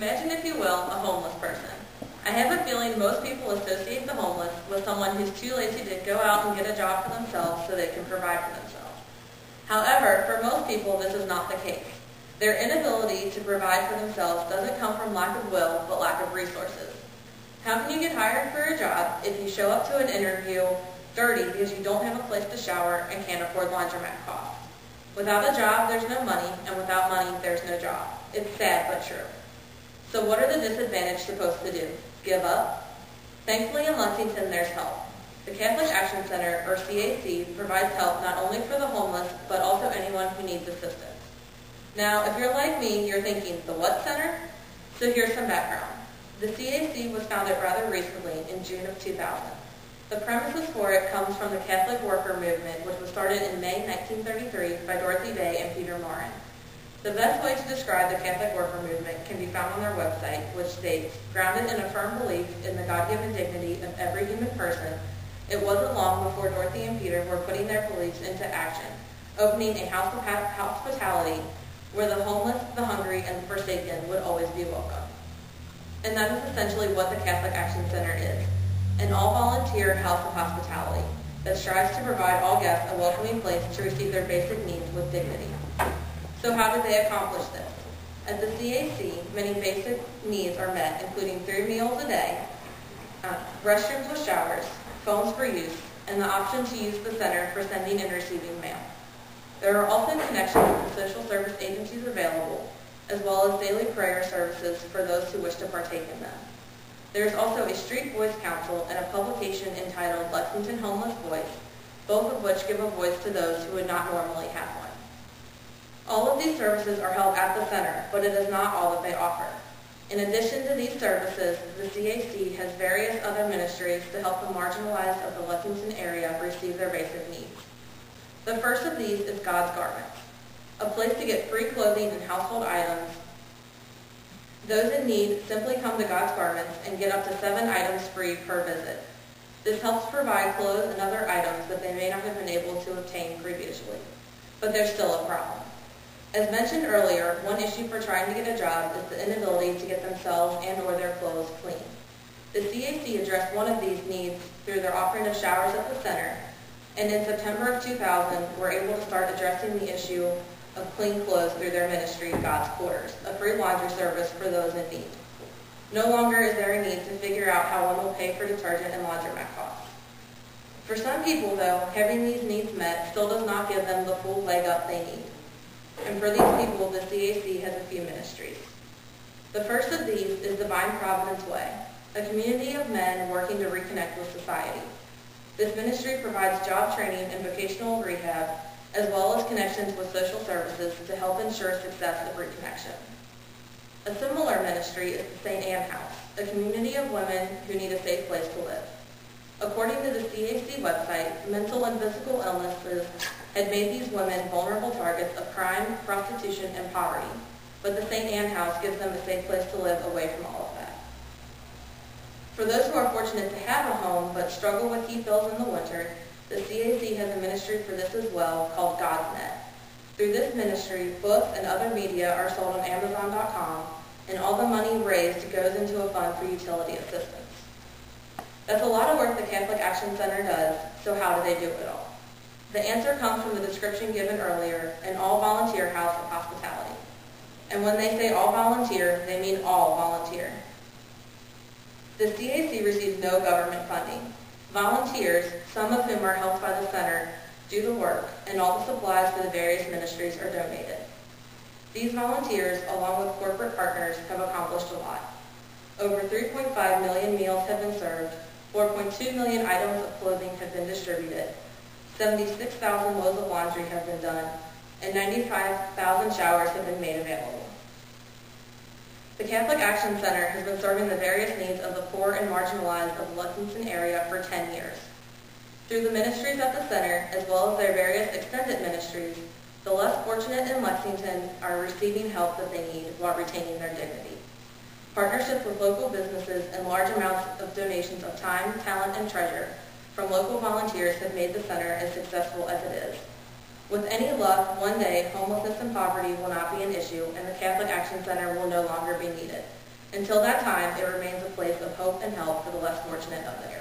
Imagine, if you will, a homeless person. I have a feeling most people associate the homeless with someone who's too lazy to go out and get a job for themselves so they can provide for themselves. However, for most people, this is not the case. Their inability to provide for themselves doesn't come from lack of will, but lack of resources. How can you get hired for a job if you show up to an interview dirty because you don't have a place to shower and can't afford laundromat costs? Without a job, there's no money, and without money, there's no job. It's sad but true. So what are the disadvantaged supposed to do? Give up? Thankfully, in Lexington, there's help. The Catholic Action Center, or CAC, provides help not only for the homeless, but also anyone who needs assistance. Now, if you're like me, you're thinking, the what center? So here's some background. The CAC was founded rather recently, in June of 2000. The premises for it comes from the Catholic Worker Movement, which was started in May 1933 by Dorothy Day and Peter Morin. The best way to describe the Catholic Worker Movement can be found on their website, which states, grounded in a firm belief in the God-given dignity of every human person, it wasn't long before Dorothy and Peter were putting their beliefs into action, opening a house of hospitality where the homeless, the hungry, and the forsaken would always be welcome. And that is essentially what the Catholic Action Center is, an all-volunteer house of hospitality that strives to provide all guests a welcoming place to receive their basic needs with dignity. So how did they accomplish this? At the CAC, many basic needs are met, including 3 meals a day, restrooms with showers, phones for use, and the option to use the center for sending and receiving mail. There are also connections with the social service agencies available, as well as daily prayer services for those who wish to partake in them. There is also a Street Voice Council and a publication entitled Lexington Homeless Voice, both of which give a voice to those who would not normally have one. All of these services are held at the center, but it is not all that they offer. In addition to these services, the CAC has various other ministries to help the marginalized of the Lexington area receive their basic needs. The first of these is God's Garments, a place to get free clothing and household items. Those in need simply come to God's Garments and get up to 7 items free per visit. This helps provide clothes and other items that they may not have been able to obtain previously. But there's still a problem. As mentioned earlier, one issue for trying to get a job is the inability to get themselves and or their clothes clean. The CAC addressed one of these needs through their offering of showers at the center, and in September of 2000 were able to start addressing the issue of clean clothes through their ministry, God's Quarters, a free laundry service for those in need. No longer is there a need to figure out how one will pay for detergent and laundromat costs. For some people, though, having these needs met still does not give them the full leg up they need. And for these people, the CAC has a few ministries. The first of these is Divine Providence Way, a community of men working to reconnect with society. This ministry provides job training and vocational rehab, as well as connections with social services to help ensure success of reconnection. A similar ministry is the St. Anne House, a community of women who need a safe place to live. According to the CAC website, mental and physical illnesses had made these women vulnerable targets of crime, prostitution, and poverty, but the St. Anne House gives them a safe place to live away from all of that. For those who are fortunate to have a home but struggle with heat bills in the winter, the CAC has a ministry for this as well called God's Net. Through this ministry, books and other media are sold on Amazon.com, and all the money raised goes into a fund for utility assistance. That's a lot of work the Catholic Action Center does, so how do they do it all? The answer comes from the description given earlier, an all-volunteer house of hospitality. And when they say all volunteer, they mean all volunteer. The CAC receives no government funding. Volunteers, some of whom are helped by the center, do the work, and all the supplies for the various ministries are donated. These volunteers, along with corporate partners, have accomplished a lot. Over 3.5 million meals have been served, 4.2 million items of clothing have been distributed, 76,000 loads of laundry have been done, and 95,000 showers have been made available. The Catholic Action Center has been serving the various needs of the poor and marginalized of the Lexington area for 10 years. Through the ministries at the center, as well as their various extended ministries, the less fortunate in Lexington are receiving help that they need while retaining their dignity. Partnerships with local businesses and large amounts of donations of time, talent, and treasure from local volunteers have made the center as successful as it is. With any luck, one day, homelessness and poverty will not be an issue, and the Catholic Action Center will no longer be needed. Until that time, it remains a place of hope and help for the less fortunate of the area.